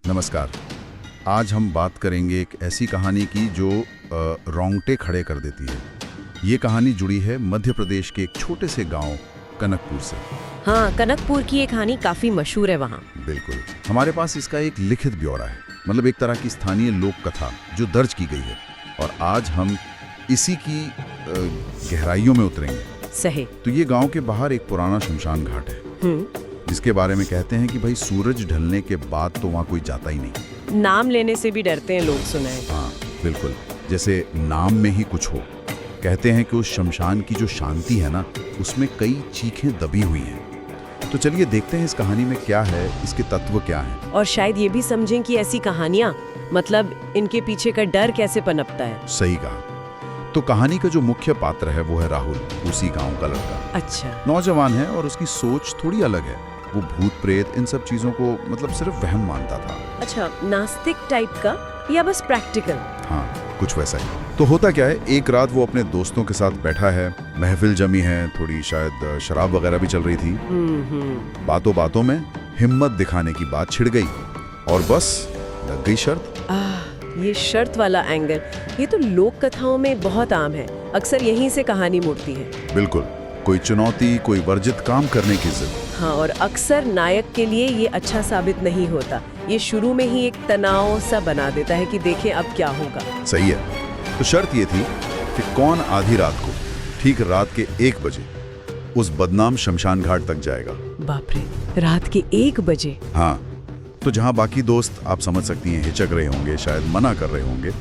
नमस्कार। आज हम बात करेंगे एक ऐसी कहानी की जो रोंगटे खड़े कर देती है। ये कहानी जुड़ी है मध्य प्रदेश के एक छोटे से गांव कनकपुर से। हाँ, कनकपुर की ये कहानी काफी मशहूर है वहाँ। बिल्कुल, हमारे पास इसका एक लिखित ब्यौरा है, मतलब एक तरह की स्थानीय लोक कथा जो दर्ज की गई है, और आज हम इसी की गहराइयों में उतरेंगे। सही। तो ये गांव के बाहर एक पुराना शमशान घाट है, जिसके बारे में कहते हैं कि भाई सूरज ढलने के बाद तो वहाँ कोई जाता ही नहीं। नाम लेने से भी डरते हैं लोग, सुना है। हाँ बिल्कुल, जैसे नाम में ही कुछ हो। कहते हैं कि उस शमशान की जो शांति है ना, उसमें कई चीखें दबी हुई हैं। तो चलिए देखते हैं इस कहानी में क्या है, इसके तत्व क्या हैं। और शायद ये भी समझें कि ऐसी कहानियाँ, मतलब इनके पीछे का डर कैसे पनपता है। सही कहा। तो कहानी का जो मुख्य पात्र है वो है राहुल, उसी गांव का लड़का। अच्छा। नौजवान है और उसकी सोच थोड़ी अलग है। वो भूत प्रेत इन सब चीजों को मतलब सिर्फ वहम मानता था। अच्छा, नास्तिक टाइप का या बस प्रैक्टिकल? हाँ, कुछ वैसा ही। तो होता क्या है, एक रात वो अपने दोस्तों के साथ बैठा है, महफिल जमी है, थोड़ी शायद शराब वगैरह भी चल रही थी। बातों बातों में हिम्मत दिखाने की बात छिड़ गई और बस लग गई शर्त। ये शर्त वाला एंगल, ये तो लोक कथाओं में बहुत आम है। अक्सर यहीं से कहानी मुड़ती है। बिल्कुल, कोई चुनौती, कोई वर्जित काम करने की जिद। हाँ, और अक्सर नायक के लिए ये अच्छा साबित नहीं होता। ये शुरू में ही एक तनाव सा बना देता है कि देखें अब क्या होगा। सही है। तो शर्त ये थी कि कौन आधी रात को, ठीक रात के 1 बजे उस बदनाम शमशान घाट तक जाएगा। बाप रे, रात के 1 बजे? हाँ, तो जहाँ बाकी दोस्त, आप समझ सकती हैं, हिचक रहे होंगे, शायद मना कर रहे होंगे,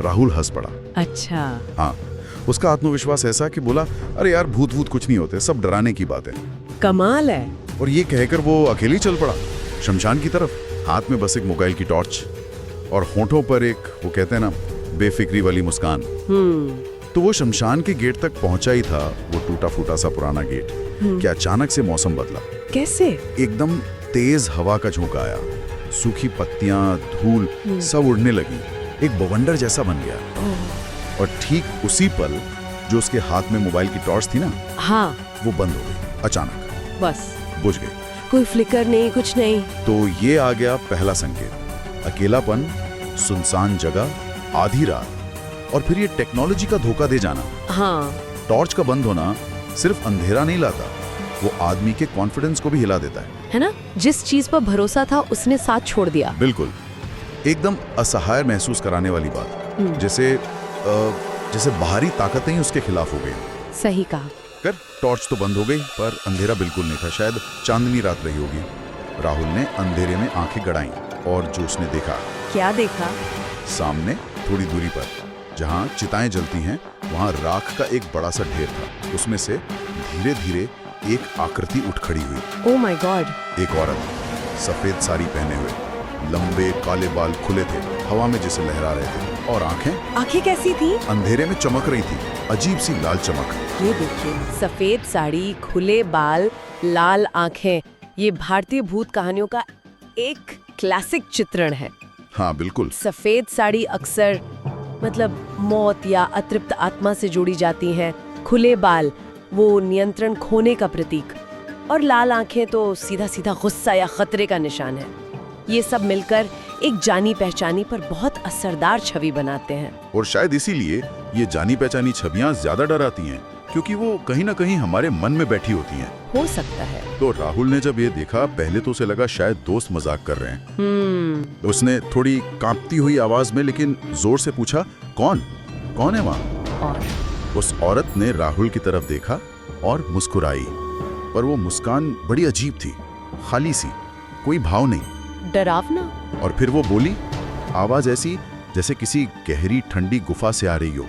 राहुल हंस पड़ा। अच्छा। हाँ, उसका आत्मविश्वास ऐसा कि बोला, अरे यार भूत भूत कुछ नहीं होते, सब डराने की बात है। कमाल है। और ये कहकर वो अकेले चल पड़ा शमशान की तरफ, हाथ में बस एक मोबाइल की टॉर्च और होठों पर एक, वो कहते हैं ना, बेफिक्री वाली मुस्कान। तो वो शमशान के गेट तक पहुंचा ही था, वो टूटा फूटा सा पुराना गेट, कि अचानक से मौसम बदला। कैसे? एकदम तेज हवा का झोंका आया, सूखी पत्तियां, धूल सब उड़ने लगी, एक बवंडर जैसा बन गया। और ठीक उसी पल जो उसके हाथ में मोबाइल की टॉर्च थी ना, हाँ, वो बंद हो गई अचानक, बस बुझ गई। कोई फ्लिकर नहीं, कुछ नहीं। तो ये आ गया पहला संकेत, अकेलापन, सुनसान जगह, आधी रात, और फिर ये टेक्नोलॉजी का धोखा दे जाना। हाँ। टॉर्च का बंद होना सिर्फ अंधेरा नहीं लाता, वो आदमी के कॉन्फिडेंस को भी हिला देता है ना? जिस चीज पर भरोसा था उसने साथ छोड़ दिया। बिल्कुल, एकदम असहाय महसूस कराने वाली बात, जैसे बाहरी ताकतें ही उसके खिलाफ हो गई। सही कहा। कर टॉर्च तो बंद हो गई, पर अंधेरा बिल्कुल नहीं था, शायद चांदनी रात रही होगी। राहुल ने अंधेरे में आंखें गड़ाईं और जो उसने देखा। क्या देखा? सामने थोड़ी दूरी पर जहां चिताएं जलती हैं, वहां राख का एक बड़ा सा ढेर था। उसमें से धीरे धीरे एक आकृति उठ खड़ी हुई। Oh my God! एक औरत, सफेद साड़ी पहने हुए, लंबे काले बाल खुले थे, हवा में जैसे लहरा रहे थे, और आंखें कैसी थी? अंधेरे में चमक रही थी, अजीब सी लाल चमक। ये देखिए, सफेद साड़ी, खुले बाल, लाल आंखें, ये भारतीय भूत कहानियों का एक क्लासिक चित्रण है। हाँ बिल्कुल। सफेद साड़ी अक्सर मतलब मौत या अतृप्त आत्मा से जोड़ी जाती हैं, खुले बाल वो नियंत्रण खोने का प्रतीक, और लाल आंखें तो सीधा सीधा गुस्सा या खतरे का निशान है। ये सब मिलकर एक जानी पहचानी पर बहुत असरदार छवि बनाते हैं। और शायद इसीलिए ये जानी पहचानी छवियां ज्यादा डराती हैं, क्योंकि वो कहीं ना कहीं हमारे मन में बैठी होती हैं। हो सकता है। तो राहुल ने जब ये देखा, पहले तो उसे लगा शायद दोस्त मजाक कर रहे हैं। तो उसने थोड़ी कांपती हुई आवाज में लेकिन जोर से पूछा, कौन है वहाँ? और उस औरत ने राहुल की तरफ देखा और मुस्कुराई, पर वो मुस्कान बड़ी अजीब थी, खाली सी, कोई भाव नहीं, डरावना। और फिर वो बोली, आवाज ऐसी जैसे किसी गहरी ठंडी गुफा से आ रही हो।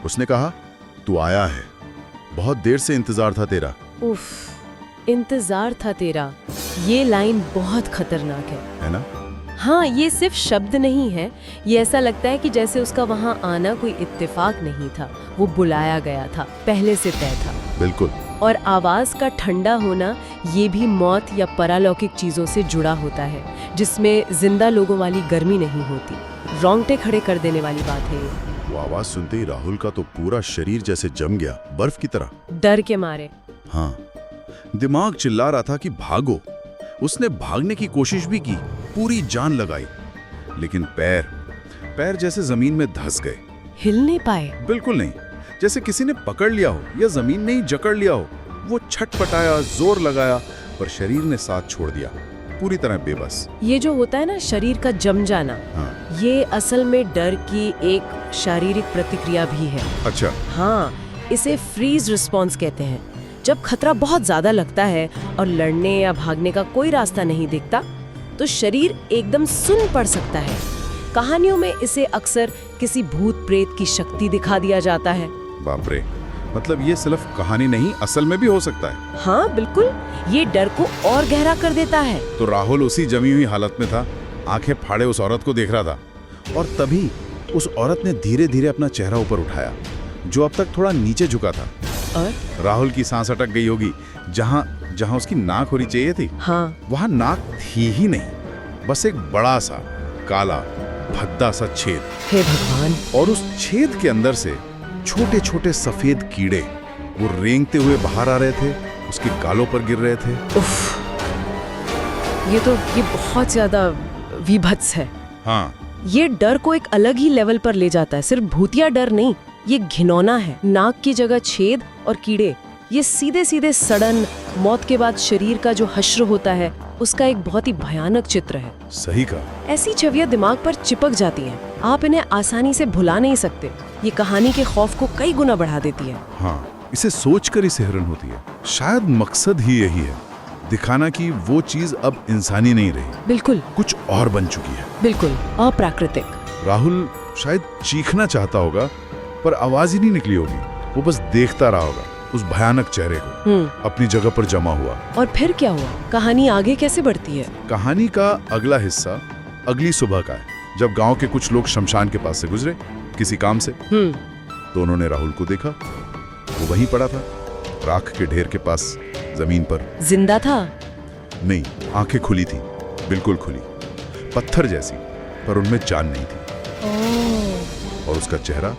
उसने कहा, तू आया है, बहुत देर से इंतजार था तेरा। उफ, इंतजार था तेरा, ये लाइन बहुत खतरनाक है ना? हाँ, ये सिर्फ शब्द नहीं है, ये ऐसा लगता है कि जैसे उसका वहाँ आना कोई इत्तेफाक नहीं था, वो बुलाया गया था, पहले से तय था। बिल्कुल। और आवाज का ठंडा होना ये भी मौत या परालौकिक चीजों से जुड़ा होता है, जिसमें जिंदा लोगों वाली गर्मी नहीं होती। रोंगटे खड़े कर देने वाली बात है ये। वो आवाज सुनते ही राहुल का तो पूरा शरीर जैसे जम गया, बर्फ की तरह, डर के मारे। हाँ, दिमाग चिल्ला रहा था कि भागो। उसने भागने की कोशिश भी की, पूरी जान लगाई, लेकिन पैर जैसे जमीन में धंस गए। हिल नहीं पाए। बिल्कुल नहीं, जैसे किसी ने पकड़ लिया हो या जमीन ने ही जकड़ लिया हो। वो छटपटाया, जोर लगाया, पर शरीर ने साथ छोड़ दिया, पूरी तरह बेबस। ये जो होता है ना शरीर का जम जाना, हाँ। ये असल में डर की एक शारीरिक प्रतिक्रिया भी है। अच्छा। हाँ, इसे फ्रीज रिस्पॉन्स कहते हैं। जब खतरा बहुत ज्यादा लगता है और लड़ने या भागने का कोई रास्ता नहीं दिखता, तो शरीर एकदम सुन पड़ सकता है। कहानियों में इसे अक्सर किसी भूत प्रेत की शक्ति दिखा दिया जाता है। बाप रे, मतलब ये सिर्फ कहानी नहीं, असल में भी हो सकता है। हाँ बिल्कुल, ये डर को और गहरा कर देता है। तो राहुल उसी जमी हुई हालत में था, आंखें फाड़े उस औरत को देख रहा था, और तभी उस औरत ने धीरे धीरे अपना चेहरा ऊपर उठाया, जो अब तक थोड़ा नीचे झुका था। और राहुल की सांस अटक गई होगी। जहां जहां उसकी नाक होनी चाहिए थी, हाँ, वहां नाक थी ही नहीं, बस एक बड़ा सा काला भद्दा सा छेद। हे भगवान। और उस छेद के अंदर से छोटे छोटे सफेद कीड़े वो रेंगते हुए बाहर आ रहे थे, उसके गालों पर गिर रहे थे। उफ, ये बहुत ज्यादा विभत्स है। हाँ, ये डर को एक अलग ही लेवल पर ले जाता है। सिर्फ भूतिया डर नहीं, ये घिनौना है। नाक की जगह छेद और कीड़े, ये सीधे सीधे सड़न, मौत के बाद शरीर का जो हश्र होता है, उसका एक बहुत ही भयानक चित्र है। सही कहा। ऐसी छवियां दिमाग पर चिपक जाती हैं। आप इन्हें आसानी से भुला नहीं सकते। ये कहानी के खौफ को कई गुना बढ़ा देती है। हाँ, इसे सोचकर ही सिहरन होती है। शायद मकसद ही यही है, दिखाना कि वो चीज अब इंसानी नहीं रही, बिल्कुल कुछ और बन चुकी है। बिल्कुल अप्राकृतिक। राहुल शायद चीखना चाहता होगा, पर आवाज ही नहीं निकली होगी। वो बस देखता रहा होगा उस भयानक चेहरे को, अपनी जगह पर जमा हुआ। और फिर क्या हुआ? कहानी आगे कैसे बढ़ती है? कहानी का अगला हिस्सा अगली सुबह का है, जब गांव के कुछ लोग शमशान के पास से गुजरे किसी काम से। तो उन्होंने राहुल को देखा, वो वहीं पड़ा था, राख के ढेर के पास जमीन पर। जिंदा था? नहीं, आंखें खुली थी, बिल्कुल खुली, पत्थर जैसी, पर उनमें जान नहीं थी। और उसका चेहरा,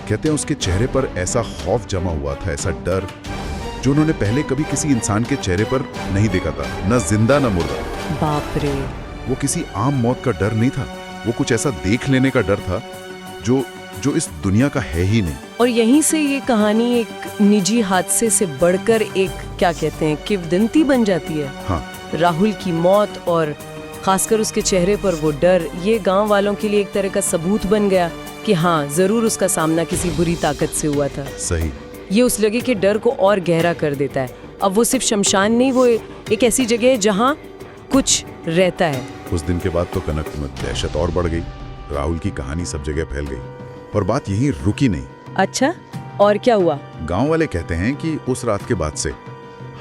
कहते हैं उसके चेहरे पर ऐसा खौफ जमा हुआ था, ऐसा डर, जो उन्होंने पहले कभी किसी इंसान के चेहरे पर नहीं देखा था, न जिंदा न मुर्दा। बाप रे। वो किसी आम मौत का डर नहीं था, वो कुछ ऐसा देख लेने का डर था जो इस दुनिया का है ही नहीं। और यहीं से ये कहानी एक निजी हादसे से बढ़कर एक, क्या कहते हैं, किंवदंती बन जाती है। हाँ। राहुल की मौत और खासकर उसके चेहरे पर वो डर, ये गांव वालों के लिए एक तरह का सबूत बन गया कि हाँ, जरूर उसका सामना किसी बुरी ताकत से हुआ था। सही। ये उस जगह के डर को और गहरा कर देता है। अब वो सिर्फ शमशान नहीं, वो एक ऐसी जगह है जहाँ कुछ रहता है। उस दिन के बाद तो कनक में दहशत और बढ़ गई। राहुल की कहानी सब जगह फैल गई, और बात यहीं रुकी नहीं। अच्छा, और क्या हुआ? गांव वाले कहते हैं कि उस रात के बाद से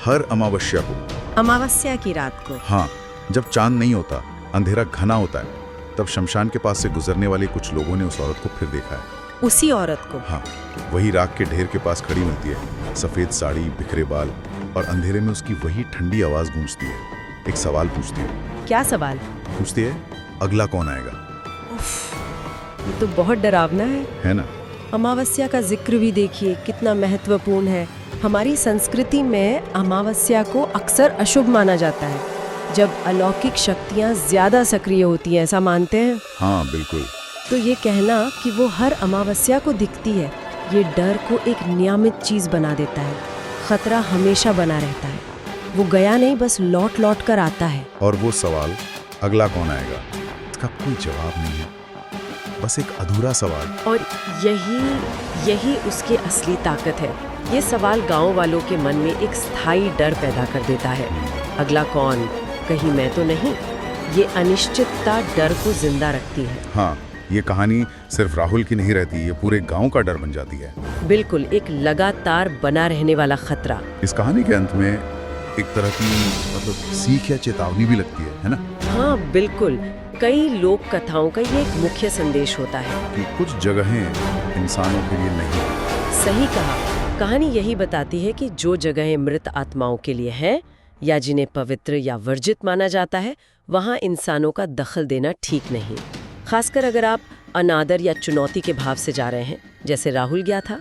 हर अमावस्या को, अमावस्या की रात को, हाँ, जब चांद नहीं होता, अंधेरा घना होता है, तब शमशान के पास से गुजरने वाले कुछ लोगों ने उस औरत को फिर देखा है। उसी औरत को? हाँ, वही राख के ढेर के पास खड़ी मिलती है, सफेद साड़ी, बिखरे बाल, और अंधेरे में उसकी वही ठंडी आवाज गूंजती है। एक सवाल पूछती है। क्या सवाल? पूछती है, अगला कौन आएगा? ये तो बहुत डरावना है ना? अमावस्या का जिक्र भी देखिए कितना महत्वपूर्ण है। हमारी संस्कृति में अमावस्या को अक्सर अशुभ माना जाता है, जब अलौकिक शक्तियाँ ज्यादा सक्रिय होती हैं, ऐसा मानते हैं। हाँ बिल्कुल। तो ये कहना कि वो हर अमावस्या को दिखती है, ये डर को एक नियमित चीज बना देता है। खतरा हमेशा बना रहता है, वो गया नहीं, बस लौट लौट कर आता है। और वो सवाल, अगला कौन आएगा, इसका कोई जवाब नहीं है, बस एक अधूरा सवाल। और यही उसकी असली ताकत है। ये सवाल गांव वालों के मन में एक स्थायी डर पैदा कर देता है। अगला कौन, कहीं मैं तो नहीं। ये अनिश्चितता डर को जिंदा रखती है। हाँ, ये कहानी सिर्फ राहुल की नहीं रहती, ये पूरे गांव का डर बन जाती है। बिल्कुल, एक लगातार बना रहने वाला खतरा। इस कहानी के अंत में एक तरह की मतलब सीख या चेतावनी भी लगती है ना? हाँ बिल्कुल, कई लोक कथाओं का ये एक मुख्य संदेश होता है कि कुछ जगहें इंसानों के लिए नहीं। सही कहा। कहानी यही बताती है कि जो जगहें मृत आत्माओं के लिए हैं या जिन्हें पवित्र या वर्जित माना जाता है, वहाँ इंसानों का दखल देना ठीक नहीं। खासकर अगर आप अनादर या चुनौती के भाव से जा रहे हैं, जैसे राहुल गया था।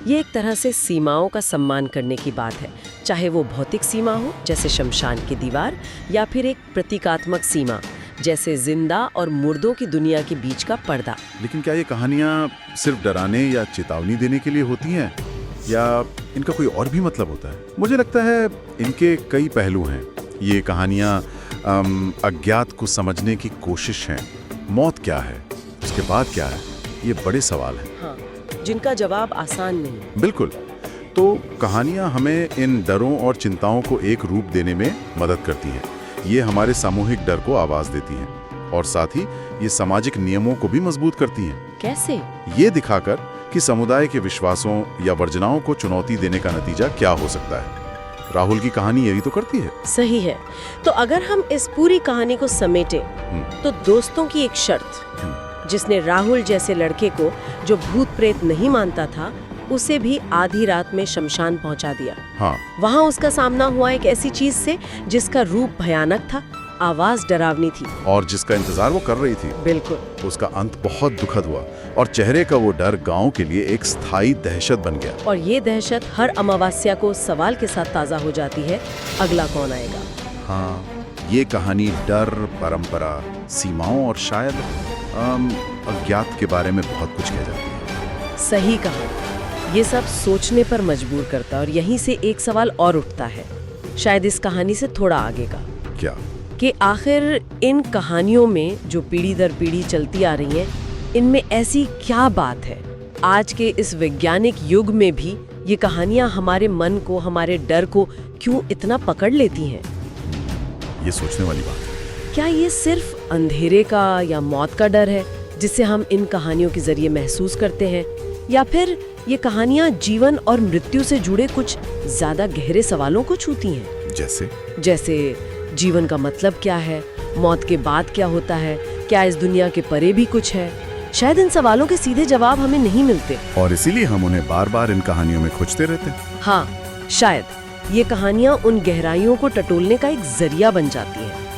ये एक तरह से सीमाओं का सम्मान करने की बात है, चाहे वो भौतिक सीमा हो जैसे शमशान की दीवार, या फिर एक प्रतीकात्मक सीमा जैसे जिंदा और मुर्दों की दुनिया के बीच का पर्दा। लेकिन क्या ये कहानियाँ सिर्फ डराने या चेतावनी देने के लिए होती हैं या इनका कोई और भी मतलब होता है? मुझे लगता है इनके कई पहलू हैं। ये कहानियाँ अज्ञात को समझने की कोशिश हैं। मौत क्या है, उसके बाद क्या है, ये बड़े सवाल हैं। हाँ, जिनका जवाब आसान नहीं। बिल्कुल। तो कहानियाँ हमें इन डरों और चिंताओं को एक रूप देने में मदद करती हैं। ये हमारे सामूहिक डर को आवाज़ देती हैं और साथ ही ये सामाजिक नियमों को भी मजबूत करती हैं। कैसे? ये दिखाकर कि समुदाय के विश्वासों या वर्जनाओं को चुनौती देने का नतीजा क्या हो सकता है। राहुल की कहानी यही तो करती है। सही है। तो अगर हम इस पूरी कहानी को समेटें तो दोस्तों की एक शर्त, जिसने राहुल जैसे लड़के को, जो भूत प्रेत नहीं मानता था, उसे भी आधी रात में शमशान पहुंचा दिया। हाँ। वहाँ उसका सामना हुआ एक ऐसी चीज से जिसका रूप भयानक था, आवाज डरावनी थी और जिसका इंतजार वो कर रही थी। बिल्कुल। उसका अंत बहुत दुखद हुआ और चेहरे का वो डर गांव के लिए एक स्थायी दहशत बन गया। और ये दहशत हर अमावस्या को सवाल के साथ ताजा हो जाती है, अगला कौन आएगा? हाँ, ये कहानी डर, परंपरा, सीमाओं और शायद अज्ञात के बारे में बहुत कुछ कह जाती है। सही कहा। ये सब सोचने पर मजबूर करता है और यहीं से एक सवाल और उठता है, शायद इस कहानी से थोड़ा आगे का। क्या? कि आखिर इन कहानियों में जो पीढ़ी दर पीढ़ी चलती आ रही हैं, इनमें ऐसी क्या बात है आज के इस वैज्ञानिक युग में भी ये कहानियां हमारे मन को, हमारे डर को क्यों इतना पकड़ लेती हैं? ये सोचने वाली बात है। क्या ये सिर्फ अंधेरे का या मौत का डर है जिसे हम इन कहानियों के जरिए महसूस करते हैं, या फिर ये कहानियां जीवन और मृत्यु से जुड़े कुछ ज्यादा गहरे सवालों को छूती हैं? जैसे जीवन का मतलब क्या है, मौत के बाद क्या होता है, क्या इस दुनिया के परे भी कुछ है? शायद इन सवालों के सीधे जवाब हमें नहीं मिलते और इसीलिए हम उन्हें बार बार इन कहानियों में खोजते रहते हैं। हाँ, शायद ये कहानियां उन गहराइयों को टटोलने का एक जरिया बन जाती हैं।